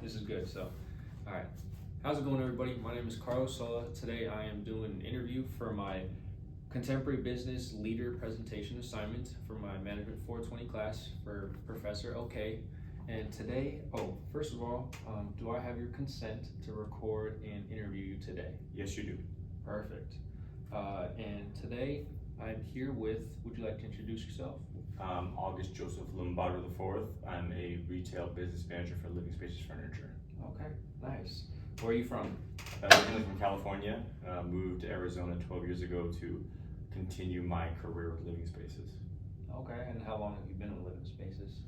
This is good. So, all right. How's it going, everybody? My name is Carlos Sola. Today I am doing an interview for my Contemporary Business Leader Presentation assignment for my Management 420 class for Professor OK. And today, first of all, do I have your consent to record and interview you today? Yes, you do. Perfect. And today I'm here with, would you like to introduce yourself? August Joseph Lombardo IV. I'm a retail business manager for Living Spaces Furniture. Okay, nice. Where are you from? Originally from California, moved to Arizona 12 years ago to continue my career with Living Spaces. Okay, and how long have you been with Living Spaces?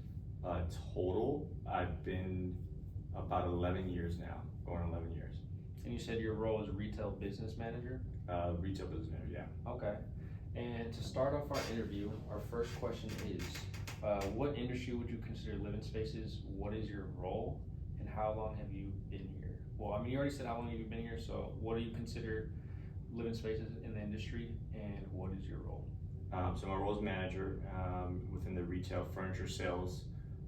Total, I've been about 11 years now, going on 11 years. And you said your role is retail business manager? Retail business manager, yeah. Okay. And to start off our interview, our first question is, what industry would you consider Living Spaces? What is your role? And how long have you been here? Well, I mean, you already said how long have you been here, so what do you consider Living Spaces in the industry, and what is your role? So my role is manager within the retail furniture sales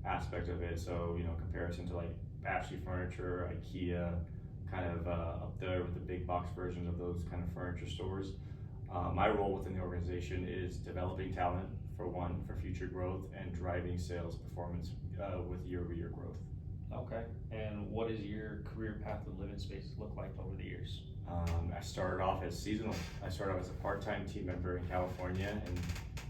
aspect of it. So, comparison to like Ashley Furniture, IKEA, kind of up there with the big box versions of those kind of furniture stores. My role within the organization is developing talent, for one, for future growth, and driving sales performance with year-over-year growth. Okay, and what does your career path with Living Spaces look like over the years? I started off as seasonal. I started off as a part-time team member in California, and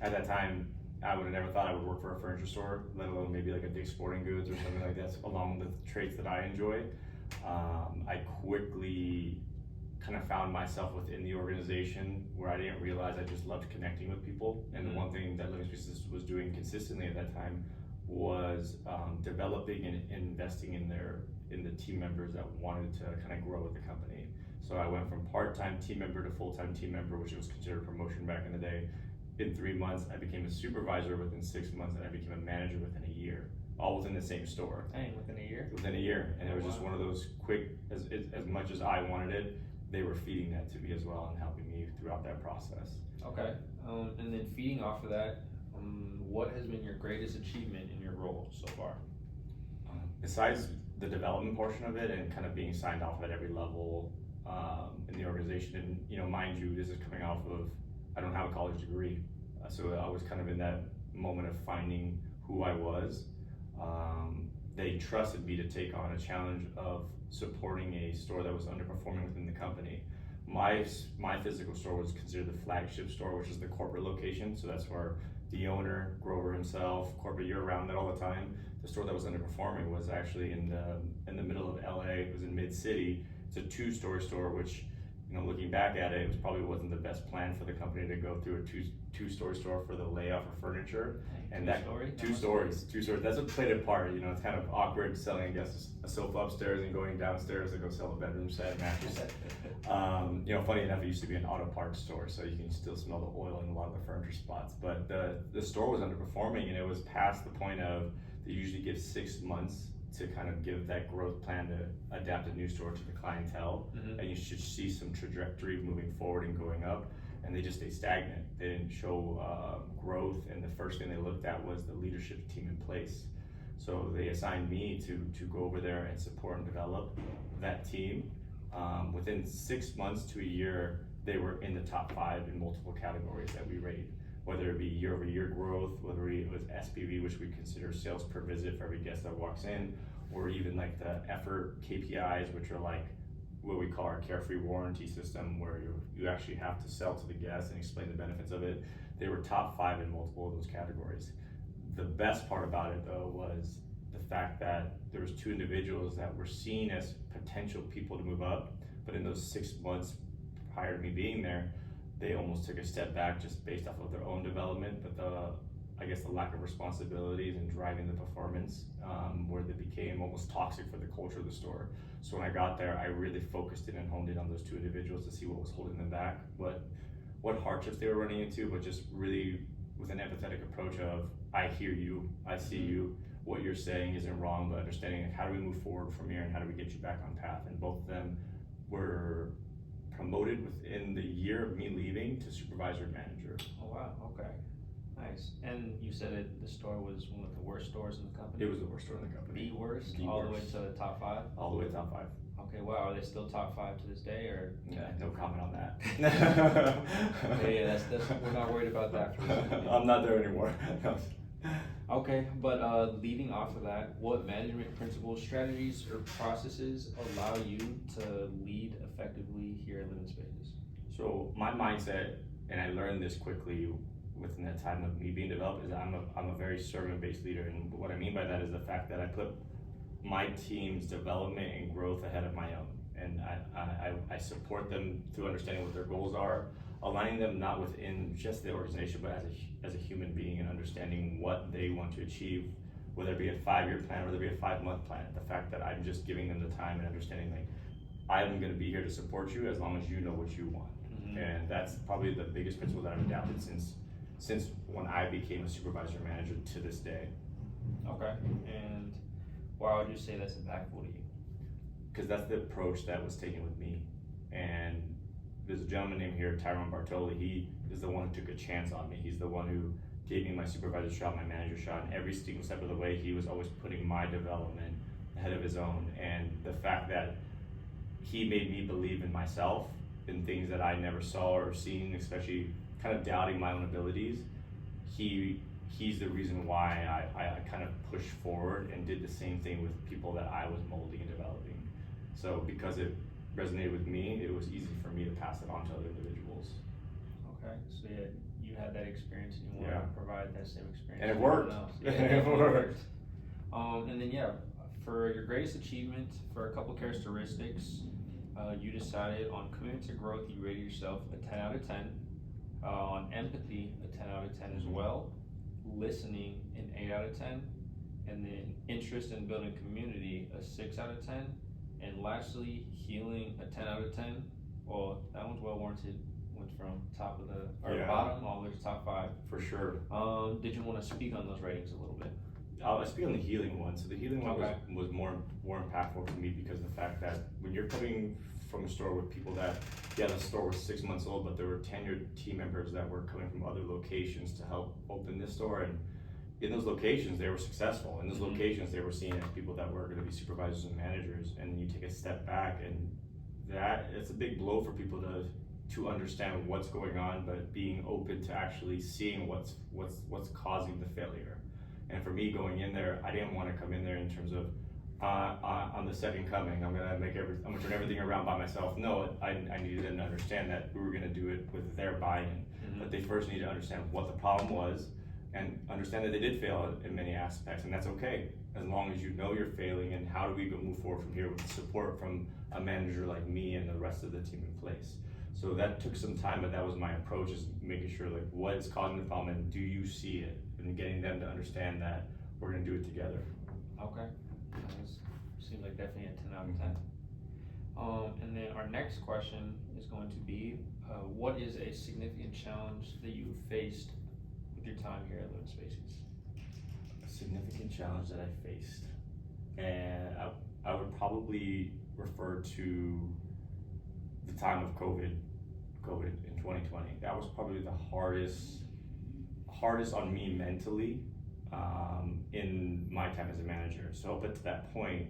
at that time, I would have never thought I would work for a furniture store, let alone maybe like a Dick's Sporting Goods or something like that, along with the traits that I enjoy. I quickly kind of found myself within the organization where I didn't realize I just loved connecting with people. And the one thing that Living Spaces was doing consistently at that time was developing and investing in the team members that wanted to kind of grow with the company. So I went from part-time team member to full-time team member, which was considered a promotion back in the day. In 3 months, I became a supervisor within 6 months, and I became a manager within a year, all within the same store. Dang, within a year? Within a year, and it was just one of those quick, as much as I wanted it, they were feeding that to me as well and helping me throughout that process. Okay, and then feeding off of that, what has been your greatest achievement in your role so far? Besides the development portion of it and kind of being signed off at every level in the organization, and mind you, this is coming off of, I don't have a college degree, so I was kind of in that moment of finding who I was. They trusted me to take on a challenge of supporting a store that was underperforming within the company. My physical store was considered the flagship store, which is the corporate location. So that's where the owner, Grover himself, corporate year-round there all the time. The store that was underperforming was actually in the middle of LA. It was in mid-city. It's a two-story store, which, looking back at it, it probably wasn't the best plan for the company to go through a two-story store for the layoff of furniture. And two stories. That's what played a part. It's kind of awkward selling, I guess, a sofa upstairs and going downstairs to go sell a bedroom set, mattress set. Funny enough, it used to be an auto parts store, so you can still smell the oil in a lot of the furniture spots. But the store was underperforming, and it was past the point of they usually give 6 months to kind of give that growth plan to adapt a new store to the clientele, and you should see some trajectory moving forward and going up. And they just stayed stagnant. They didn't show growth, and the first thing they looked at was the leadership team in place. So they assigned me to go over there and support and develop that team. Within 6 months to a year, they were in the top 5 in multiple categories that we rate, whether it be year-over-year growth, whether it was SPV, which we consider sales per visit for every guest that walks in, or even like the effort KPIs, which are like what we call our carefree warranty system, where you actually have to sell to the guests and explain the benefits of it. They were top 5 in multiple of those categories. The best part about it, though, was the fact that there was 2 individuals that were seen as potential people to move up, but in those 6 months prior to me being there, they almost took a step back just based off of their own development, but the lack of responsibilities and driving the performance, where they became almost toxic for the culture of the store. So when I got there, I really focused in and honed in on those 2 individuals to see what was holding them back, what hardships they were running into, but just really with an empathetic approach of, I hear you, I see you, what you're saying isn't wrong, but understanding like, how do we move forward from here and how do we get you back on path? And both of them were promoted within the year of me leaving to supervisor and manager. Oh wow, okay. Nice. And you said the store was one of the worst stores in the company? It was the worst store in the company. The worst? The All the way worst. to the top 5? All the way to top 5. Okay, wow. Are they still top 5 to this day, or? Yeah, no comment on that. Yeah, that's we're not worried about that for this interview. I'm not there anymore. Okay, but leading off of that, what management principles, strategies, or processes allow you to lead effectively here at Living Spaces? So my mindset, and I learned this quickly within the time of me being developed, is I'm a very servant-based leader, and what I mean by that is the fact that I put my team's development and growth ahead of my own, and I support them through understanding what their goals are, aligning them not within just the organization, but as a human being, and understanding what they want to achieve, whether it be a 5-year plan or whether it be a 5-month plan. The fact that I'm just giving them the time and understanding, like, I'm going to be here to support you as long as you know what you want. Mm-hmm. And that's probably the biggest principle that I've adapted since when I became a supervisor manager to this day. Okay, and why would you say that's impactful to you? Because that's the approach that was taken with me. And there's a gentleman named here, Tyrone Bartoli. He is the one who took a chance on me. He's the one who gave me my supervisor shot, my manager shot, and every single step of the way, he was always putting my development ahead of his own. And the fact that he made me believe in myself, in things that I never saw or seen, especially kind of doubting my own abilities, he's the reason why I kind of pushed forward and did the same thing with people that I was molding and developing. So because it resonated with me, it was easy for me to pass it on to other individuals. Okay, so yeah, you had that experience and you wanted to provide that same experience. And it worked. Yeah, it worked. And then yeah, for your greatest achievement, for a couple characteristics, you decided on commitment to growth, you rated yourself a 10 out of 10. On empathy, a 10 out of 10 as well. Listening, an 8 out of 10. And then interest in building community, a 6 out of 10. And lastly, healing, a 10 out of 10. Well, that one's well warranted. Went from top of bottom all the way to top 5. For sure. Did you want to speak on those ratings a little bit? I'll speak on the healing one. So the healing one was more impactful to me because the fact that when you're coming from a store with people that, yeah, the store was 6 months old, but there were tenured team members that were coming from other locations to help open this store, and in those locations they were successful. In those locations they were seen as people that were going to be supervisors and managers, and then you take a step back, and it's a big blow for people to understand what's going on, but being open to actually seeing what's causing the failure. And for me, going in there, I didn't want to come in there in terms of on the second coming, I'm gonna turn everything around by myself. No, I needed them to understand that we were gonna do it with their buy-in. But they first needed to understand what the problem was and understand that they did fail in many aspects, and that's okay as long as you know you're failing, and how do we go move forward from here with support from a manager like me and the rest of the team in place. So that took some time, but that was my approach, is making sure like what's causing the problem and do you see it, and getting them to understand that we're gonna do it together. Okay. Seems like definitely a 10 out of 10. And then our next question is going to be, what is a significant challenge that you faced with your time here at Living Spaces? A significant challenge that I faced, and I would probably refer to the time of COVID in 2020. That was probably the hardest on me mentally in my time as a manager. So up to that point,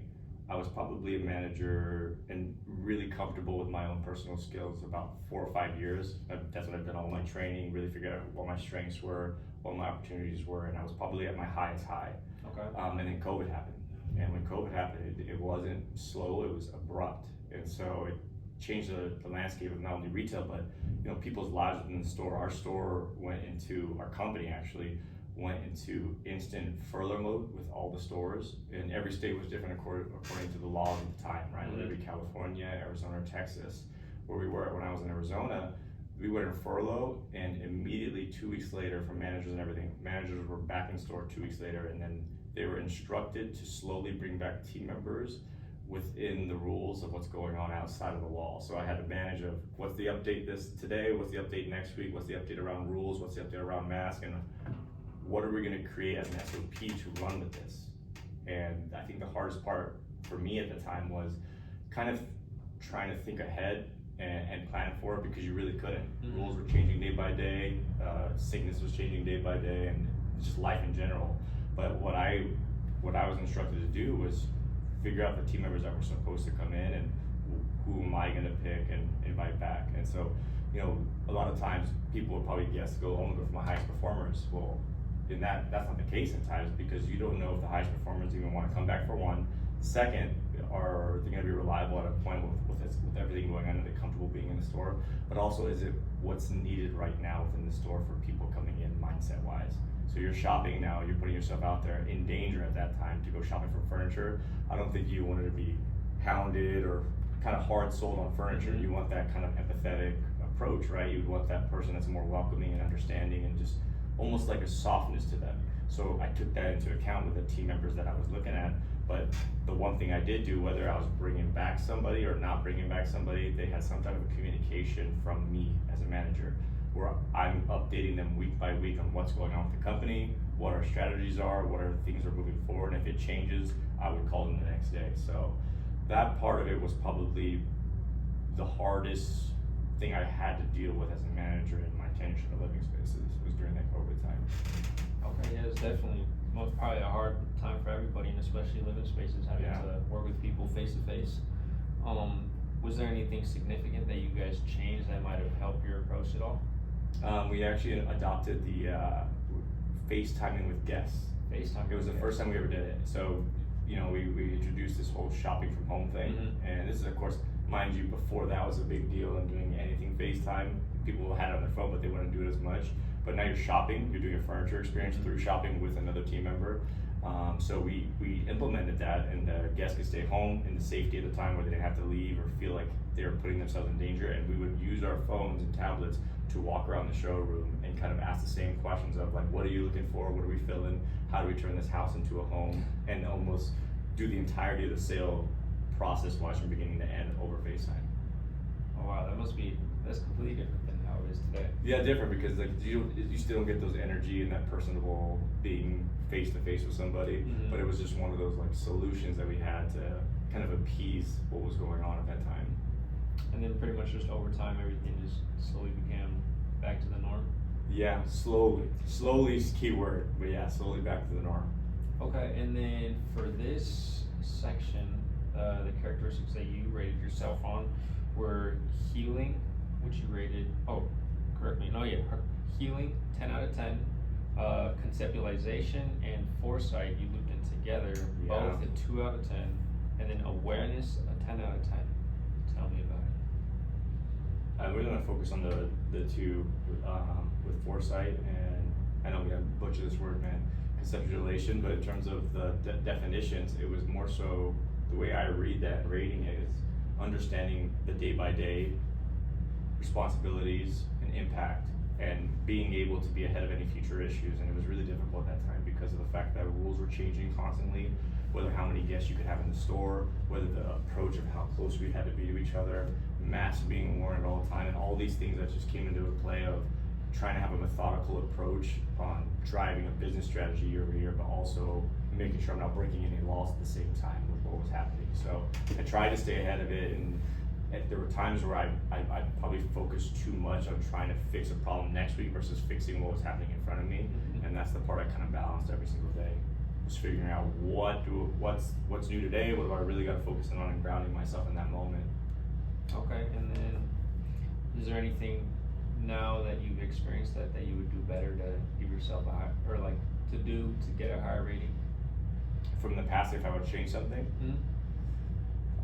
I was probably a manager and really comfortable with my own personal skills about 4 or 5 years. That's when I've done all my training, really figured out what my strengths were, what my opportunities were, and I was probably at my highest high. Okay. And then COVID happened. And when COVID happened, it wasn't slow, it was abrupt. And so it changed the landscape of not only retail, but people's lives within the store. Our company actually went into instant furlough mode with all the stores, and every state was different according to the laws at the time, right? Whether it be California, Arizona, or Texas. Where we were when I was in Arizona, we went in furlough, and immediately 2 weeks later, from managers and everything, managers were back in store 2 weeks later, and then they were instructed to slowly bring back team members within the rules of what's going on outside of the wall. So I had to manage of what's the update today, what's the update next week, what's the update around rules, what's the update around mask, and what are we going to create as an SOP to run with this. And I think the hardest part for me at the time was kind of trying to think ahead and plan for it because you really couldn't. Mhm. Rules were changing day by day, sickness was changing day by day, and just life in general. But what I was instructed to do was figure out the team members that were supposed to come in and who am I gonna pick and invite back. And so, you know, a lot of times people would probably guess only go for my highest performers. Well, in that's not the case in times because you don't know if the highest performers even want to come back for one. Second, are they going to be reliable at a point with everything going on? Are they comfortable being in the store? But also, is it what's needed right now within the store for people coming in mindset wise? So you're shopping now, you're putting yourself out there in danger at that time to go shopping for furniture. I don't think you wanted to be hounded or kind of hard sold on furniture. Mm-hmm. You want that kind of empathetic approach, right? You would want that person that's more welcoming and understanding and just almost like a softness to them. So I took that into account with the team members that I was looking at. But the one thing I did do, whether I was bringing back somebody or not bringing back somebody, they had some type of communication from me as a manager, where I'm updating them week by week on what's going on with the company, what our strategies are, what our things are moving forward, and if it changes, I would call them the next day. So that part of it was probably the hardest thing I had to deal with as a manager in my tenure in the living spaces was during that COVID time. Okay, yeah, it's definitely probably a hard time for everybody, and especially living spaces, having Yeah. to work with people face to face. Was there anything significant that you guys changed that might have helped your approach at all? We actually adopted the FaceTiming with guests. FaceTime. It was the first time we ever did it. So, you know, we introduced this whole shopping from home thing. Mhm. And this is, of course, mind you, before that was a big deal and doing anything FaceTime. People had it on their phone, but they wouldn't do it as much. But now you're shopping, you're doing a furniture experience through shopping with another team member. So we implemented that, and the guests could stay home in the safety at the time where they didn't have to leave or feel like they were putting themselves in danger. And we would use our phones and tablets to walk around the showroom and kind of ask the same questions of like, what are you looking for? What are we feeling? How do we turn this house into a home? And almost do the entirety of the sale process wise from beginning to end over FaceTime. Oh wow, that's completely different than how it is today. Yeah, different because like you still don't get those energy and that personable being face to face with somebody. Mhm. But it was just one of those like solutions that we had to kind of appease what was going on at that time. And then pretty much just over time, everything just slowly became back to the norm. Yeah, slowly is key word, but yeah, slowly back to the norm. Okay, and then for this section, the characteristics that you rated yourself on were healing, which you rated, healing, 10 out of 10, conceptualization and foresight, you looped in together, Yeah. both a 2 out of 10, and then awareness, a 10 out of 10. Tell me about it. We're gonna focus on the two with foresight, and I know we gotta butcher this word, man, conceptualization, but in terms of the definitions, it was more so the way I read that rating is understanding the day-by-day responsibilities and impact and being able to be ahead of any future issues. And it was really difficult at that time because of the fact that rules were changing constantly, whether how many guests you could have in the store, whether the approach of how close we had to be to each other, masks being worn at all the time, and all these things that just came into a play of trying to have a methodical approach on driving a business strategy year over year, but also making sure I'm not breaking any laws at the same time with what was happening. So I tried to stay ahead of it, and there were times where I probably focused too much on trying to fix a problem next week versus fixing what was happening in front of me. Mhm. And that's the part I kind of balanced every single day. Was figuring out what's new today, what do I really got to focus in on, and grounding myself in that moment. Okay, and then is there anything now that you've experienced that you would do better to give yourself a high, or like to get a higher rating? From the past, if I would change something,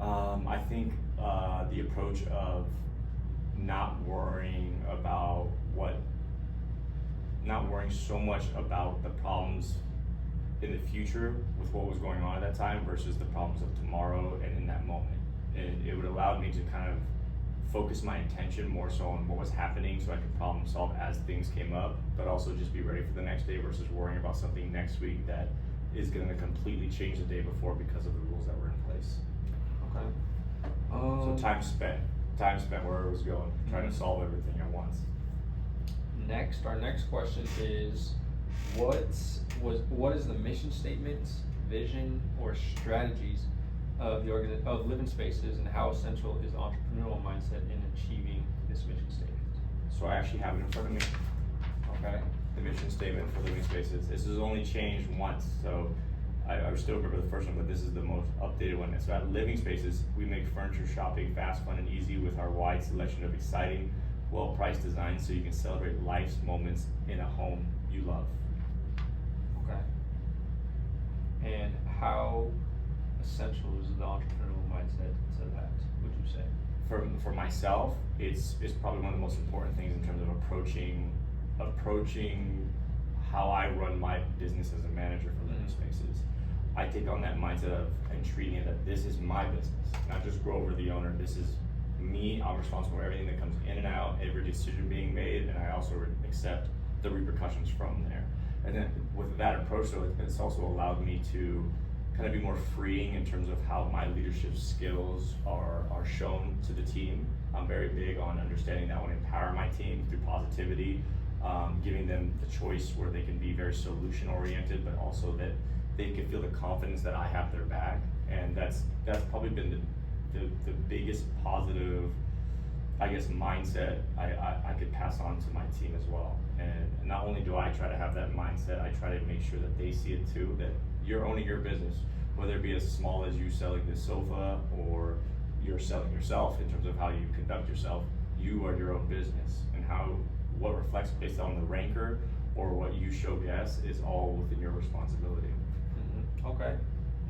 I think the approach of not worrying so much about the problems in the future with what was going on at that time versus the problems of tomorrow and in that moment. And it would allow me to kind of focus my attention more so on what was happening so I could problem solve as things came up, but also just be ready for the next day versus worrying about something next week that is going to completely change the day before because of the rules that were in place. Okay. So time spent where it was going, trying to solve everything at once. Our next question is, what is the mission statement, vision, or strategies of of Living Spaces, and how essential is the entrepreneurial mindset in achieving this mission statement? So I actually have it in front of me. Okay. The mission statement for Living Spaces. This has only changed once, so I still remember the first one, but this is the most updated one. So at Living Spaces, we make furniture shopping fast, fun, and easy with our wide selection of exciting, well-priced designs so you can celebrate life's moments in a home you love. Okay. And how essential is the entrepreneurial mindset to that, would you say? For myself, it's probably one of the most important things in terms of approaching how I run my business as a manager for Living Spaces. I take on that mindset of and treating it that this is my business, not just Grover the owner. This is me. I'm responsible for everything that comes in and out, every decision being made, and I also accept the repercussions from there. And then with that approach, though, it's also allowed me to kind of be more freeing in terms of how my leadership skills are shown to the team. I'm very big on understanding that I want to empower my team through positivity, giving them the choice where they can be very solution oriented, but also that they can feel the confidence that I have their back. And that's probably been the biggest positive, I guess, mindset I could pass on to my team as well. And not only do I try to have that mindset, I try to make sure that they see it too, that you're owning your business, whether it be as small as you selling this sofa or you're selling yourself in terms of how you conduct yourself. You are your own business, and what reflects based on the ranker or what you show guests is all within your responsibility. Okay.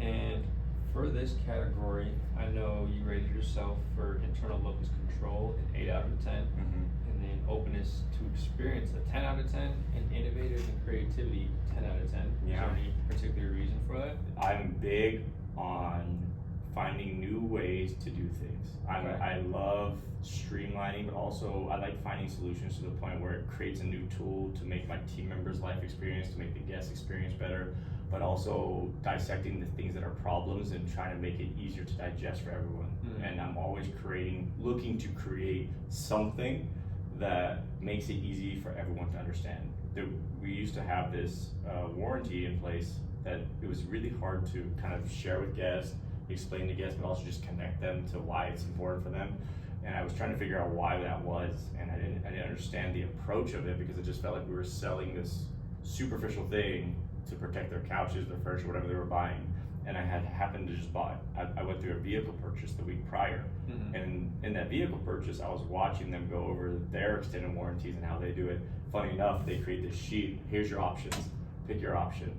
And for this category, I know you rated yourself for internal locus control an 8 out of 10, and then openness to experience a 10 out of 10, and innovative and creativity 10 out of 10. Yeah. Is there any particular reason for that? I'm big on finding new ways to do things. I love streamlining, but also I like finding solutions to the point where it creates a new tool to make my team members' life experience, to make the guest experience better, but also dissecting the things that are problems and trying to make it easier to digest for everyone. And I'm always looking to create something that makes it easy for everyone to understand. We used to have this warranty in place that it was really hard to kind of share with guests, explain to guests, but also just connect them to why it's important for them. And I was trying to figure out why that was, and I didn't understand the approach of it, because it just felt like we were selling this superficial thing to protect their couches, their furniture, whatever they were buying. And I had happened to just I went through a vehicle purchase the week prior. And in that vehicle purchase, I was watching them go over their extended warranties and how they do it. Funny enough, they create this sheet. Here's your options. Pick your option.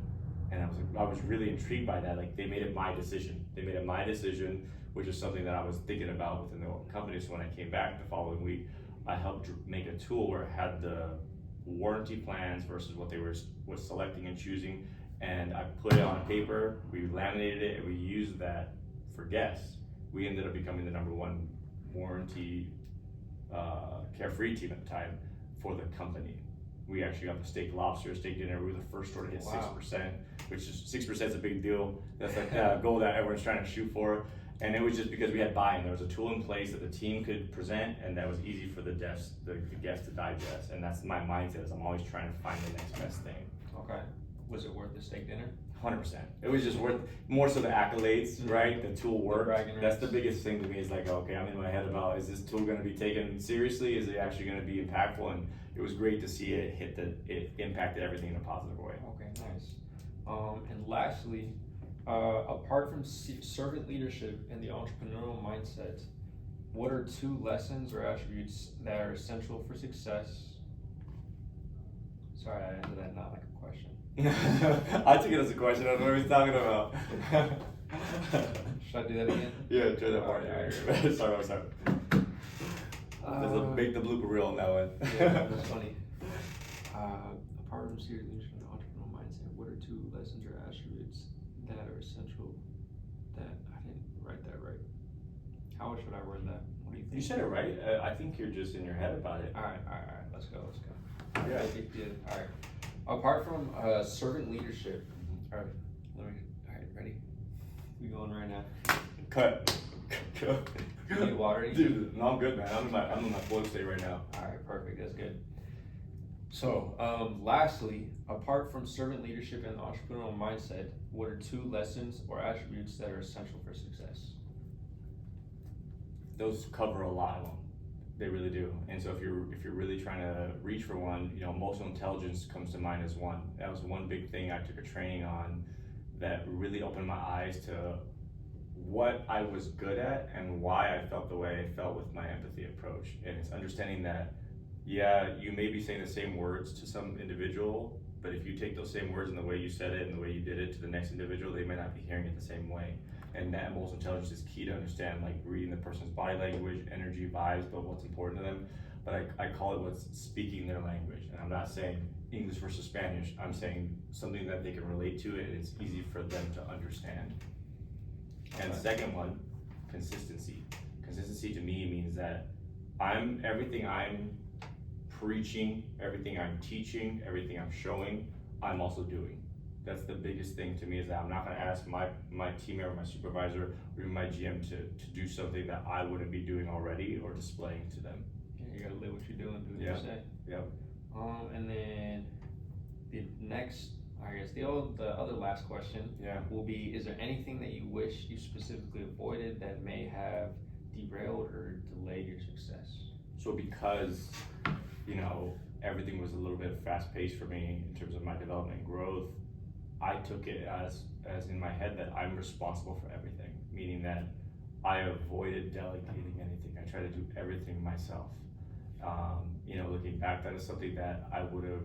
And I was really intrigued by that. Like, they made it my decision. They made it my decision, which is something that I was thinking about within the company. So when I came back the following week, I helped make a tool where it had the warranty plans versus what they was selecting and choosing. And I put it on paper, we laminated it, and we used that for guests. We ended up becoming the #1 warranty carefree team at the time for the company. We actually got the steak lobster, steak dinner. We were the first store to hit 6%, which is 6% is a big deal. That's like a goal that everyone's trying to shoot for. And it was just because we had buy-in. There was a tool in place that the team could present, and that was easy for the guests to digest. And that's my mindset, is I'm always trying to find the next best thing. Okay. Was it worth the steak dinner? 100%. It was just worth more so the accolades, right? The tool worked. That's the biggest thing to me, is like, okay, I'm in my head about, is this tool going to be taken seriously? Is it actually going to be impactful? And it was great to see it impacted everything in a positive way. Okay, nice. And lastly, apart from servant leadership and the entrepreneurial mindset, what are 2 lessons or attributes that are essential for success? Sorry, I ended that not like a question. I took it as a question. I don't know what he's talking about. Should I do that again? Yeah, try that part. Right. Sorry. Make the blooper reel on that one. Yeah, that's funny. Apart from serious leadership and entrepreneurial mindset, what are 2 lessons or attributes that are essential that I didn't write that right? How should I word that? What do you think? You said it right. I think you're just in your head about it. All right. Let's go. Yeah. All right. Apart from servant leadership, all right, ready? We going right now. Cut. You need water? Dude, no, I'm good, man. I'm in my flow state right now. All right, perfect. That's good. So, lastly, apart from servant leadership and entrepreneurial mindset, what are 2 lessons or attributes that are essential for success? Those cover a lot of them. They really do. And so if you're really trying to reach for one, emotional intelligence comes to mind as one. That was one big thing I took a training on that really opened my eyes to what I was good at and why I felt the way I felt with my empathy approach. And it's understanding that, yeah, you may be saying the same words to some individual, but if you take those same words and the way you said it and the way you did it to the next individual, they might not be hearing it the same way. And that emotional intelligence is key to understand, like reading the person's body language, energy, vibes, but what's important to them. But I call it what's speaking their language. And I'm not saying English versus Spanish. I'm saying something that they can relate to and it's easy for them to understand. And the second one, consistency. Consistency to me means that everything I'm preaching, everything I'm teaching, everything I'm showing, I'm also doing. That's the biggest thing to me, is that I'm not gonna ask my team member, my supervisor, or even my GM to do something that I wouldn't be doing already or displaying to them. Yeah, you gotta live what you're doing, do what Yeah. you say. Yep. And then the next, I guess the other last question will be, is there anything that you wish you specifically avoided that may have derailed or delayed your success? So because, everything was a little bit fast paced for me in terms of my development and growth, I took it as in my head that I'm responsible for everything, meaning that I avoided delegating anything. I try to do everything myself. Looking back, that is something that I would have,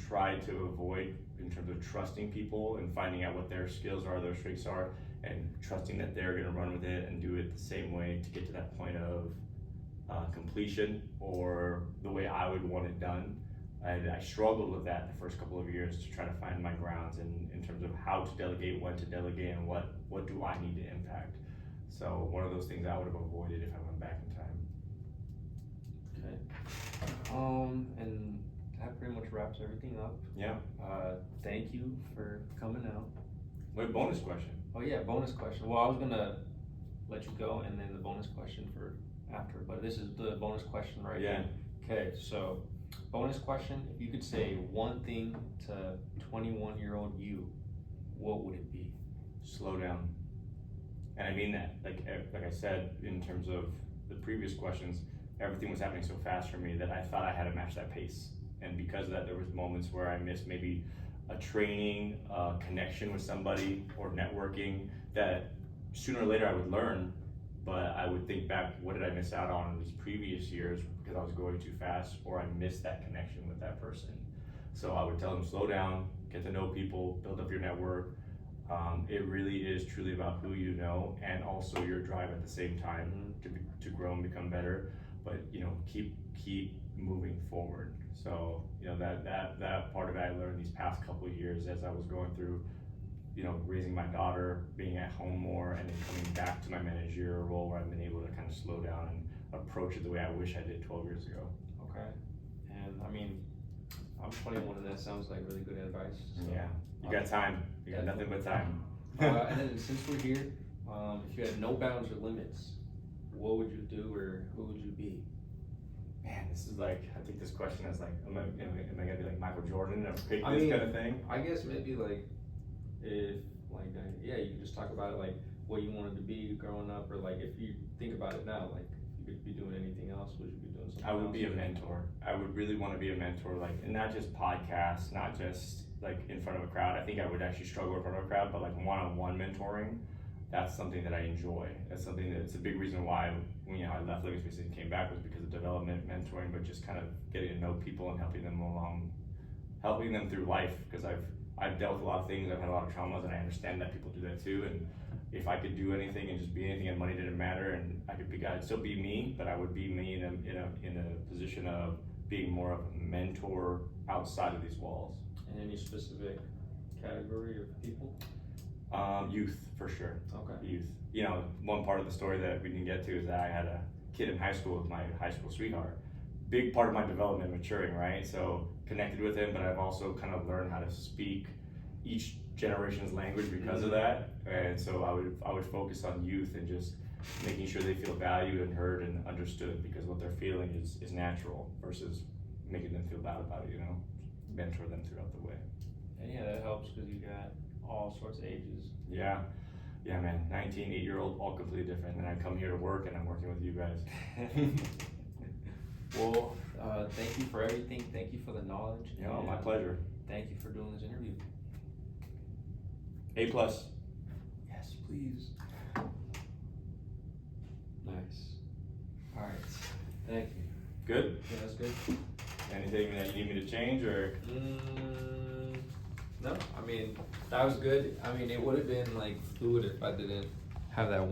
tried to avoid in terms of trusting people and finding out what their skills are, their strengths are, and trusting that they're gonna run with it and do it the same way to get to that point of completion or the way I would want it done. I struggled with that the first couple of years to try to find my grounds in terms of how to delegate, when to delegate, and what do I need to impact. So one of those things I would have avoided if I went back in time. Okay. And that pretty much wraps everything up. Yeah. Thank you for coming out. Wait, bonus question. Oh yeah, bonus question. Well, I was gonna let you go and then the bonus question for after, but this is the bonus question right here. Okay, so bonus question, if you could say one thing to 21-year-old you, what would it be? Slow down. And I mean that, like I said, in terms of the previous questions, everything was happening so fast for me that I thought I had to match that pace. And because of that, there was moments where I missed maybe a training, a connection with somebody, or networking that sooner or later I would learn, but I would think back, what did I miss out on in these previous years because I was going too fast, or I missed that connection with that person. So I would tell them, slow down, get to know people, build up your network. It really is truly about who you know and also your drive at the same time to grow and become better, but keep moving forward. So that part of it I learned these past couple of years as I was going through raising my daughter, being at home more, and then coming back to my managerial role where I've been able to kind of slow down and approach it the way I wish I did 12 years ago. Okay. And I mean, I'm 21 and that sounds like really good advice. So. Yeah, you got time. You got nothing but time. And then since we're here, if you had no bounds or limits, what would you do or who would you be? Man, this is like, I take this question as like, am I gonna be like Michael Jordan or pick this kind of thing? I guess maybe like, if like, you can just talk about it, like what you wanted to be growing up, or like if you think about it now, like if you could be doing anything else, would you be doing something I would else? be a mentor. I would really want to be a mentor, like, and not just podcasts, not just like in front of a crowd. I think I would actually struggle in front of a crowd, but like one-on-one mentoring, that's something that I enjoy. That's something that's a big reason why I left Living Spaces and came back, was because of development, mentoring, but just kind of getting to know people and helping them through life, because I've dealt with a lot of things, I've had a lot of traumas, and I understand that people do that too. And if I could do anything and just be anything, and money didn't matter, and I'd still be me, but I would be me in a position of being more of a mentor outside of these walls. And any specific category of people? Youth, for sure. Okay. Youth. One part of the story that we didn't get to is that I had a kid in high school with my high school sweetheart. Big part of my development, maturing, right? So connected with him, but I've also kind of learned how to speak each generation's language because of that. And so I would focus on youth and just making sure they feel valued and heard and understood, because what they're feeling is natural versus making them feel bad about it, you know, mentor them throughout the way. And yeah, that helps because you got all sorts of ages. Yeah, man, 19, 8-year-old, all completely different. And I come here to work and I'm working with you guys. Well, thank you for everything. Thank you for the knowledge. You know, my and pleasure. Thank you for doing this interview. A+. Yes, please. Nice. All right. Thank you. Good? Yeah, that's good. Anything that you need me to change or? No, I mean, that was good. I mean, it would have been like fluid if I didn't have that one.